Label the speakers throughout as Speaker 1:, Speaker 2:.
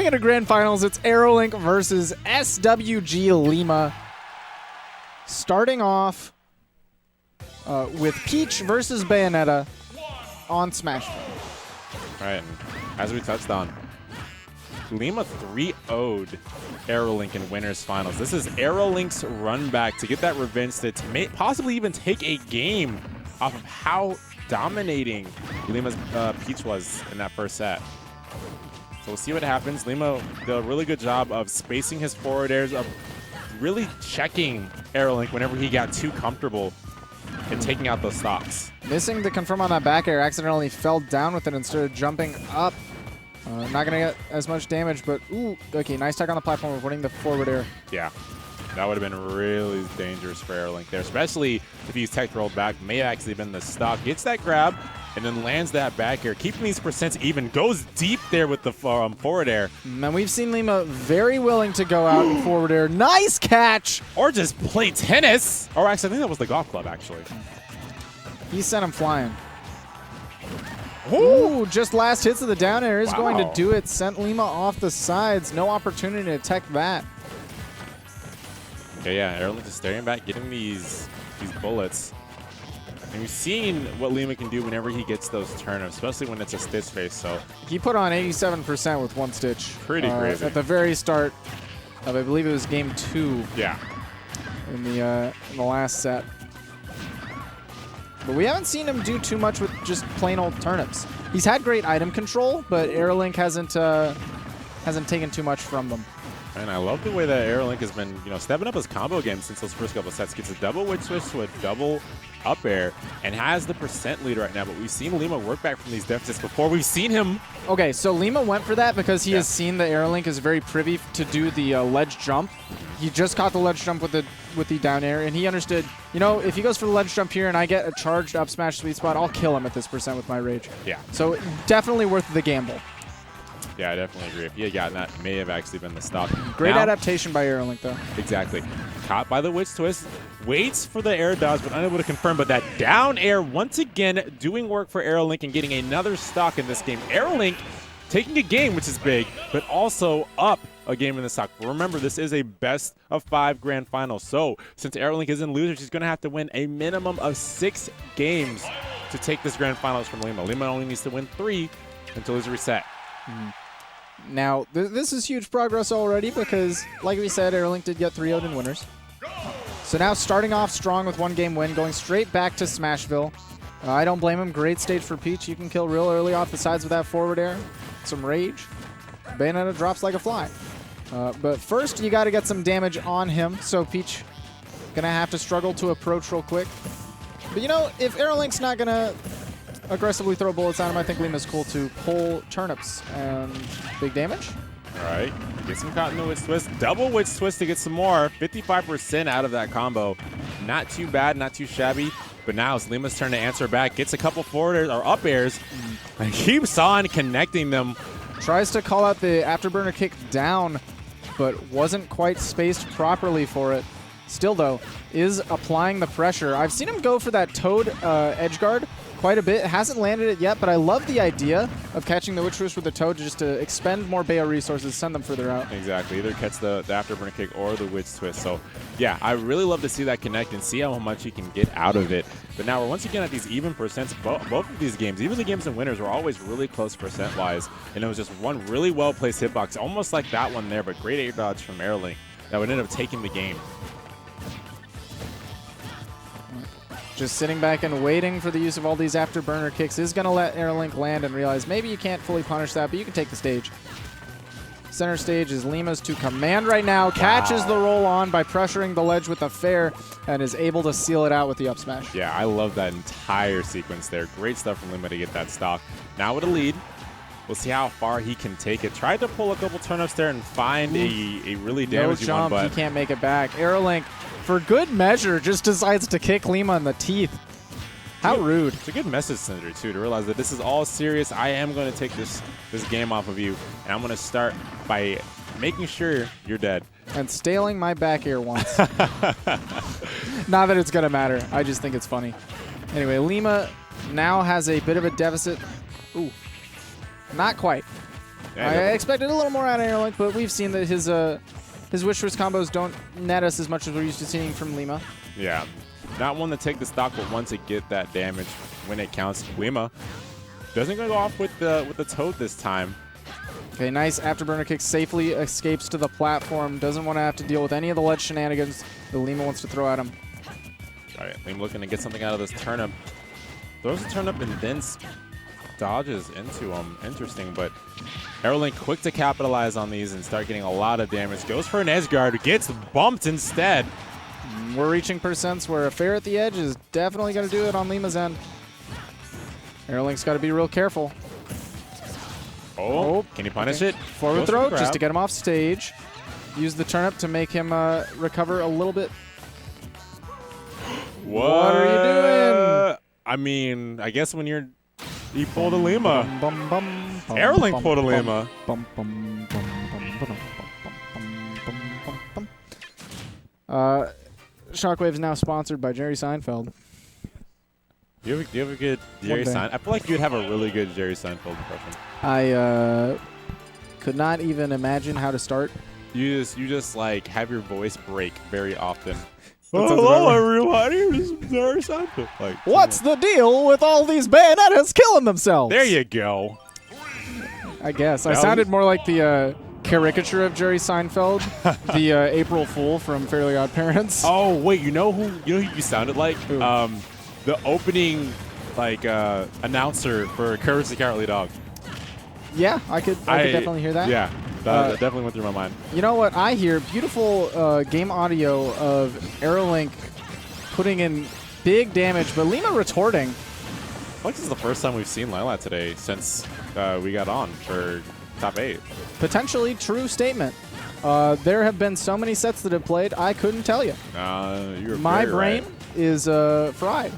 Speaker 1: into Grand Finals. It's AeroLink versus SWG Lima. Starting off with Peach versus Bayonetta on Smash.
Speaker 2: Right, and as we touched on, Lima 3-0'd AeroLink in Winners Finals. This is AeroLink's run back to get that revenge to possibly even take a game off of how dominating Lima's Peach was in that first set. So we'll see what happens. Lima did a really good job of spacing his forward airs, of really checking AeroLink whenever he got too comfortable and taking out those stocks.
Speaker 1: Missing the confirm on that back air, accidentally fell down with it instead of jumping up. Not going to get as much damage, but ooh, okay, nice tech on the platform, avoiding the forward air.
Speaker 2: Yeah, that would have been really dangerous for AeroLink there, especially if he's tech rolled back. May have actually been the stock. Gets that grab and then lands that back air, keeping these percents even. Goes deep there with the forward air.
Speaker 1: And we've seen Lima very willing to go out in forward air. Nice catch!
Speaker 2: Or just play tennis. Or actually, I think that was the golf club, actually.
Speaker 1: He sent him flying. Ooh, just last hits of the down air is going to do it. Sent Lima off the sides. No opportunity to tech that.
Speaker 2: Okay, yeah, AeroLink is staring back, getting these bullets. And we've seen what Lima can do whenever he gets those turnips, especially when it's a Stitch face. So
Speaker 1: he put on 87% with one Stitch.
Speaker 2: Pretty crazy.
Speaker 1: At the very start of, I believe it was game 2.
Speaker 2: Yeah.
Speaker 1: In the last set. But we haven't seen him do too much with just plain old turnips. He's had great item control, but AeroLink hasn't taken too much from them.
Speaker 2: And I love the way that AeroLink has been, stepping up his combo game since those first couple sets. Gets a double witch switch to a double up air and has the percent lead right now. But we've seen Lima work back from these deficits before. We've seen him.
Speaker 1: Okay, so Lima went for that because he has seen that AeroLink is very privy to do the ledge jump. He just caught the ledge jump with the down air, and he understood, if he goes for the ledge jump here and I get a charged up smash sweet spot, I'll kill him at this percent with my rage.
Speaker 2: Yeah.
Speaker 1: So definitely worth the gamble.
Speaker 2: Yeah, I definitely agree. If he had gotten that, may have actually been the stop.
Speaker 1: Great adaptation by AeroLink, though.
Speaker 2: Exactly. Caught by the witch twist. Waits for the air dodge, but unable to confirm. But that down air, once again, doing work for AeroLink and getting another stock in this game. AeroLink taking a game, which is big, but also up a game in the stock. Remember, this is a best-of-5 grand final. So since AeroLink is in loser, she's going to have to win a minimum of 6 games to take this grand finals from Lima. Lima only needs to win 3 until it's reset.
Speaker 1: Now, this is huge progress already because, like we said, AeroLink did get 3-0'd in winners. So now starting off strong with 1-game win, going straight back to Smashville. I don't blame him. Great stage for Peach. You can kill real early off the sides with that forward air. Some rage. Bayonetta drops like a fly. But first, you got to get some damage on him. So Peach going to have to struggle to approach real quick. But, if AeroLink's not going to aggressively throw bullets at him, I think Lima's cool to pull turnips and big damage.
Speaker 2: All right, get some caught in the witch twist. Double witch twist to get some more. 55% out of that combo. Not too bad, not too shabby. But now it's Lima's turn to answer back. Gets a couple forward airs or up airs. And keeps on connecting them.
Speaker 1: Tries to call out the afterburner kick down, but wasn't quite spaced properly for it. Still, though, is applying the pressure. I've seen him go for that Toad edge guard quite a bit. Hasn't landed it yet, but I love the idea of catching the witch twist with the Toad just to expend more Bayo resources, send them further out.
Speaker 2: Exactly. Either catch the afterburner kick or the witch twist. So, yeah, I really love to see that connect and see how much he can get out of it. But now we're once again at these even percents. Both of these games, even the games in winners, were always really close percent-wise. And it was just one really well-placed hitbox, almost like that one there, but great air dodge from AeroLink that would end up taking the game.
Speaker 1: Just sitting back and waiting for the use of all these afterburner kicks is going to let AeroLink land and realize maybe you can't fully punish that, but you can take the stage. Center stage is Lima's to command right now. Catches the roll on by pressuring the ledge with a fair and is able to seal it out with the up smash.
Speaker 2: Yeah, I love that entire sequence there. Great stuff from Lima to get that stock. Now with a lead. We'll see how far he can take it. Tried to pull a couple turnips there and find a really damaging one, but
Speaker 1: he can't make it back. AeroLink, for good measure, just decides to kick Lima in the teeth. How rude.
Speaker 2: It's a good message sender, too, to realize that this is all serious. I am going to take this game off of you, and I'm going to start by making sure you're dead.
Speaker 1: And staling my back air once. Not that it's going to matter. I just think it's funny. Anyway, Lima now has a bit of a deficit. Ooh. Not quite.
Speaker 2: Yeah,
Speaker 1: I expected a little more out of AeroLink, but we've seen that his wish twist combos don't net us as much as we're used to seeing from Lima.
Speaker 2: Yeah. Not one to take the stock, but one to get that damage when it counts. Lima doesn't go off with the Toad this time.
Speaker 1: Okay, nice afterburner kick. Safely escapes to the platform. Doesn't want to have to deal with any of the ledge shenanigans that Lima wants to throw at him.
Speaker 2: All right, Lima looking to get something out of this turnip. Throws the turnip and then dodges into him. Interesting, but AeroLink quick to capitalize on these and start getting a lot of damage. Goes for an edge guard, gets bumped instead.
Speaker 1: We're reaching percents where a fair at the edge is definitely going to do it on Lima's end. AeroLink's got to be real careful.
Speaker 2: Oh, can he punish it?
Speaker 1: Forward throw just to get him off stage. Use the turnip to make him recover a little bit.
Speaker 2: What
Speaker 1: are you doing?
Speaker 2: I mean, I guess when he pulled a Lima. AeroLink pulled a Lima.
Speaker 1: Shockwave is now sponsored by Jerry Seinfeld.
Speaker 2: Do you have a good Jerry Seinfeld? I feel like you'd have a really good Jerry Seinfeld impression.
Speaker 1: I could not even imagine how to start.
Speaker 2: You just like have your voice break very often.
Speaker 1: Hello,
Speaker 2: everyone. Here's Jerry Seinfeld. Like,
Speaker 1: what's the deal with all these Bayonettas killing themselves?
Speaker 2: There you go.
Speaker 1: I guess I sounded more like the caricature of Jerry Seinfeld, the April Fool from Fairly Odd Parents.
Speaker 2: Oh wait, you know who you sounded like?
Speaker 1: Who?
Speaker 2: The opening announcer for Courage the Cowardly Dog.
Speaker 1: Yeah, I could definitely hear that.
Speaker 2: Yeah, that definitely went through my mind.
Speaker 1: You know what? I hear beautiful game audio of AeroLink putting in big damage, but Lima retorting.
Speaker 2: I feel like this is the first time we've seen Lilat today since we got on for top 8.
Speaker 1: Potentially true statement. There have been so many sets that have played, I couldn't tell you.
Speaker 2: You're
Speaker 1: My
Speaker 2: very
Speaker 1: brain
Speaker 2: right.
Speaker 1: is fried.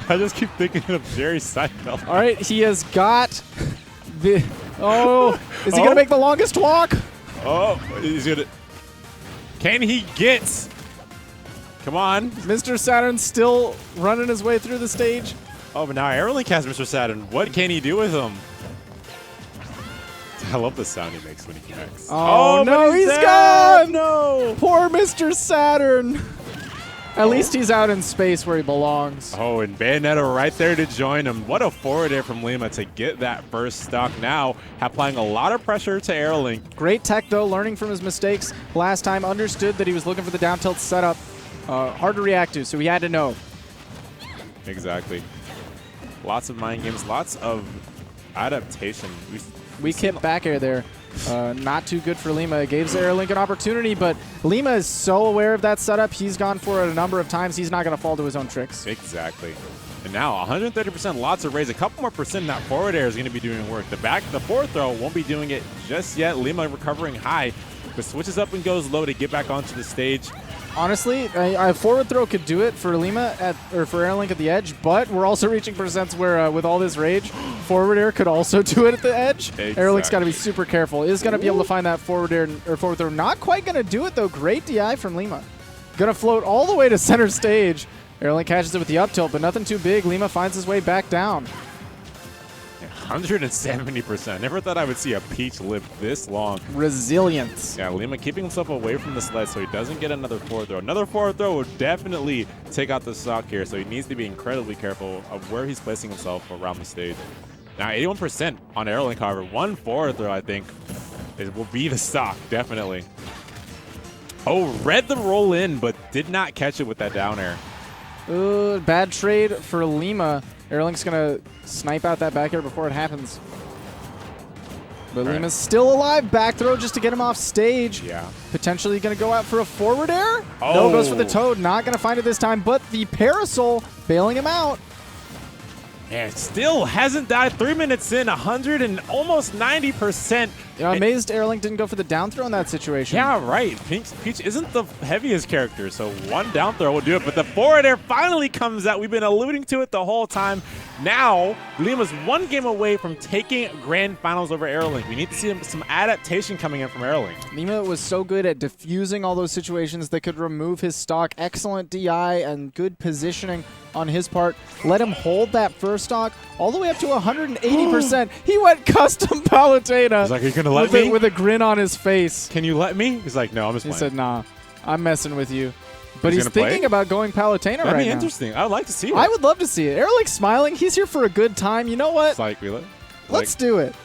Speaker 2: I just keep thinking of Jerry Seinfeld.
Speaker 1: All right, he has got the... Oh, is he going to make the longest walk?
Speaker 2: Oh, he's going to... Can he get... Come on.
Speaker 1: Mr. Saturn still running his way through the stage.
Speaker 2: Oh, but now AeroLink has Mr. Saturn. What can he do with him? I love the sound he makes when he connects.
Speaker 1: Oh no, he's gone! No! Poor Mr. Saturn. At least he's out in space where he belongs.
Speaker 2: Oh, and Bayonetta right there to join him. What a forward air from Lima to get that first stock now, applying a lot of pressure to AeroLink.
Speaker 1: Great tech, though, learning from his mistakes. Last time understood that he was looking for the down tilt setup. Hard to react to, so he had to know.
Speaker 2: Exactly. Lots of mind games, lots of adaptation.
Speaker 1: We kept back air there. Not too good for Lima. It gave AeroLink an opportunity, but Lima is so aware of that setup. He's gone for it a number of times. He's not going to fall to his own tricks.
Speaker 2: Exactly. And now 130%, lots of raise. A couple more percent, that forward air is going to be doing work. The forward throw won't be doing it just yet. Lima recovering high, but switches up and goes low to get back onto the stage.
Speaker 1: Honestly, a forward throw could do it for Lima or for AeroLink at the edge, but we're also reaching percents where with all this rage, forward air could also do it at the edge.
Speaker 2: Exactly.
Speaker 1: AeroLink's got to be super careful. Is going to be able to find that forward air or forward throw. Not quite going to do it though. Great DI from Lima. Going to float all the way to center stage. AeroLink catches it with the up tilt, but nothing too big. Lima finds his way back down.
Speaker 2: 170%. Never thought I would see a Peach live this long.
Speaker 1: Resilience.
Speaker 2: Yeah, Lima keeping himself away from the sled so he doesn't get another forward throw. Another forward throw would definitely take out the stock here, so he needs to be incredibly careful of where he's placing himself around the stage. Now, 81% on AeroLink, however. One forward throw, I think, will be the stock, definitely. Oh, read the roll in, but did not catch it with that down air.
Speaker 1: Bad trade for Lima. AeroLink's going to snipe out that back air before it happens. But Lima's still alive. Back throw just to get him off stage.
Speaker 2: Yeah.
Speaker 1: Potentially going to go out for a forward air.
Speaker 2: Oh.
Speaker 1: No, goes for the Toad. Not going to find it this time, but the Parasol bailing him out.
Speaker 2: Man, still hasn't died. 3 minutes in, 100 and almost 90%.
Speaker 1: You know, amazed AeroLink didn't go for the down throw in that situation.
Speaker 2: Yeah, right. Peach isn't the heaviest character, so one down throw will do it. But the forward air finally comes out. We've been alluding to it the whole time. Now, Lima's one game away from taking grand finals over AeroLink. We need to see some adaptation coming in from AeroLink.
Speaker 1: Lima was so good at diffusing all those situations that could remove his stock. Excellent DI and good positioning on his part. Let him hold that first stock all the way up to 180%. He went custom Palutena.
Speaker 2: He's like, are you going to let me?
Speaker 1: With a grin on his face.
Speaker 2: Can you let me? He's like, no, I'm just playing.
Speaker 1: He said, nah, I'm messing with you. But he's thinking about going Palutena right now.
Speaker 2: That'd be interesting. I'd like to see it.
Speaker 1: I would love to see it. AeroLink's smiling. He's here for a good time. You know what?
Speaker 2: It's like,
Speaker 1: let's do it.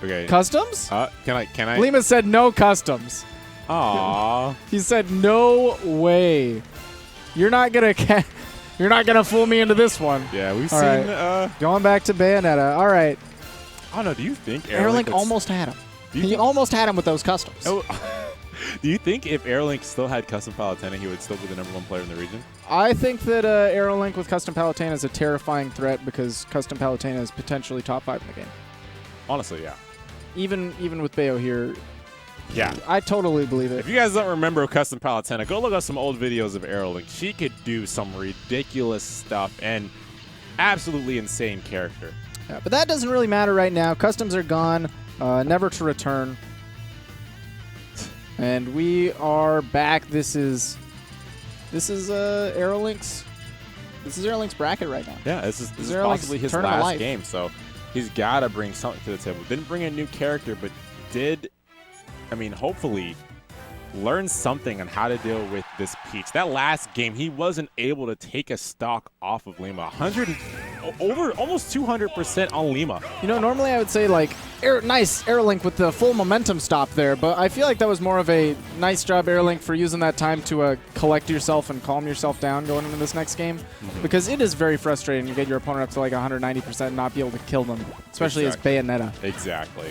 Speaker 2: Okay.
Speaker 1: Customs?
Speaker 2: Can I?
Speaker 1: Lima said no customs.
Speaker 2: Aww.
Speaker 1: He said no way. You're not gonna fool me into this one.
Speaker 2: Yeah, we've
Speaker 1: All
Speaker 2: seen.
Speaker 1: Right. Going back to Bayonetta. All right.
Speaker 2: I don't know. Do you think
Speaker 1: AeroLink almost had him? He almost had him with those customs.
Speaker 2: Oh. Do you think if AeroLink still had custom Palutena, he would still be the #1 player in the region?
Speaker 1: I think that AeroLink with custom Palutena is a terrifying threat because custom Palutena is potentially top 5 in the game.
Speaker 2: Honestly, yeah.
Speaker 1: Even with Bayo here,
Speaker 2: yeah,
Speaker 1: I totally believe it.
Speaker 2: If you guys don't remember custom Palutena, go look up some old videos of AeroLink. She could do some ridiculous stuff and absolutely insane character.
Speaker 1: Yeah, but that doesn't really matter right now. Customs are gone, never to return. And we are back. This is AeroLink's bracket right now.
Speaker 2: Yeah, this is possibly his last game, so he's got to bring something to the table. Didn't bring a new character, but did, I mean, hopefully learn something on how to deal with this Peach. That last game, he wasn't able to take a stock off of Lima. Almost 200% on Lima.
Speaker 1: You know, normally I would say like, nice AeroLink with the full momentum stop there, but I feel like that was more of a nice job AeroLink for using that time to collect yourself and calm yourself down going into this next game, because it is very frustrating to get your opponent up to like 190% and not be able to kill them, especially as Bayonetta.
Speaker 2: Exactly.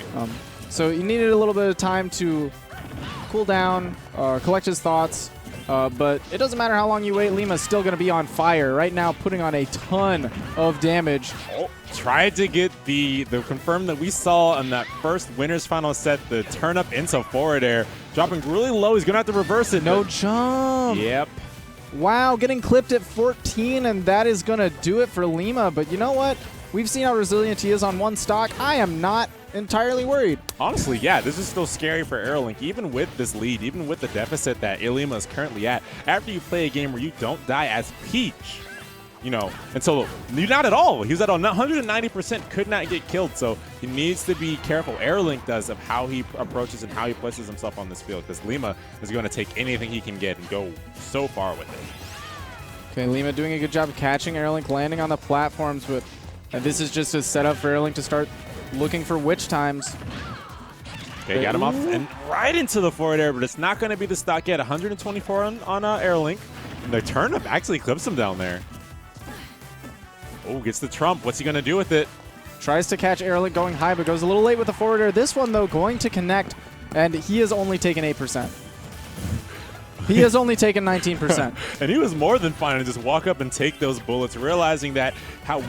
Speaker 1: So you needed a little bit of time to cool down, collect his thoughts, but it doesn't matter how long you wait. Lima's still going to be on fire right now, putting on a ton of damage.
Speaker 2: Oh, tried to get the confirm that we saw in that first winner's final set, the turn up into forward air, dropping really low. He's going to have to reverse it.
Speaker 1: No jump.
Speaker 2: Yep.
Speaker 1: Wow, getting clipped at 14, and that is going to do it for Lima. But you know what? We've seen how resilient he is on one stock. I am not entirely worried.
Speaker 2: Honestly, yeah, this is still scary for AeroLink. Even with this lead, even with the deficit that Lima is currently at, after you play a game where you don't die as Peach, you know, and so you're not at all. He was at 190%, could not get killed, so he needs to be careful. AeroLink does of how he approaches and how he places himself on this field, because Lima is going to take anything he can get and go so far with it.
Speaker 1: Okay, Lima doing a good job of catching AeroLink, landing on the platforms, but this is just a setup for AeroLink to start looking for witch times.
Speaker 2: Okay, got him off and right into the forward air, but it's not going to be the stock yet. 124 on AeroLink. And the turnip actually clips him down there. Oh, gets the trump. What's he going to do with it?
Speaker 1: Tries to catch AeroLink going high, but goes a little late with the forward air. This one, though, going to connect, and he has only taken 8%. He has only taken 19%.
Speaker 2: And he was more than fine to just walk up and take those bullets, realizing that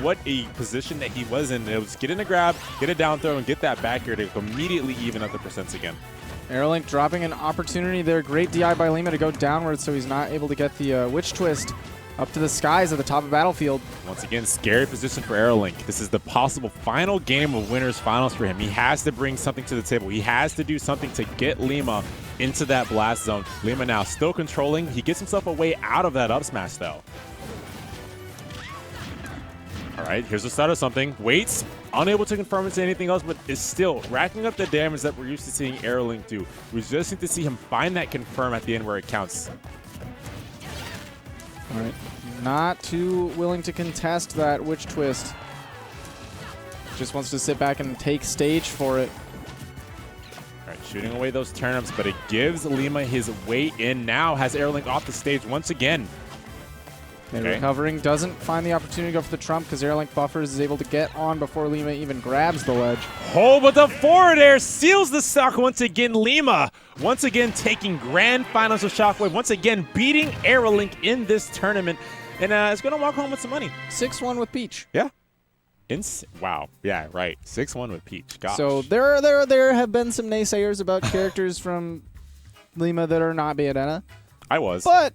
Speaker 2: what a position that he was in. It was get in a grab, get a down throw, and get that back air to immediately even up the percents again.
Speaker 1: AeroLink dropping an opportunity there. Great DI by Lima to go downwards, so he's not able to get the witch twist up to the skies at the top of Battlefield.
Speaker 2: Once again, scary position for AeroLink. This is the possible final game of winners finals for him. He has to bring something to the table. He has to do something to get Lima into that blast zone. Lima now still controlling. He gets himself a way out of that up smash, though. All right, here's the start of something. Waits, unable to confirm into anything else, but is still racking up the damage that we're used to seeing AeroLink do. We just need to see him find that confirm at the end where it counts.
Speaker 1: All right, not too willing to contest that witch twist. Just wants to sit back and take stage for it.
Speaker 2: All right, shooting away those turnips, but it gives Lima his way in. Now has AeroLink off the stage once again.
Speaker 1: Okay. Recovering, doesn't find the opportunity to go for the trump because AeroLink buffers, is able to get on before Lima even grabs the ledge.
Speaker 2: Oh, but the forward air seals the stock once again. Lima once again taking grand finals of Shockwave, once again beating AeroLink in this tournament, and is going to walk home with some money.
Speaker 1: 6-1 with Peach.
Speaker 2: Yeah. Wow. Yeah, right. 6-1 with Peach. Gosh.
Speaker 1: So there have been some naysayers about characters from Lima that are not Bayonetta.
Speaker 2: I was.
Speaker 1: But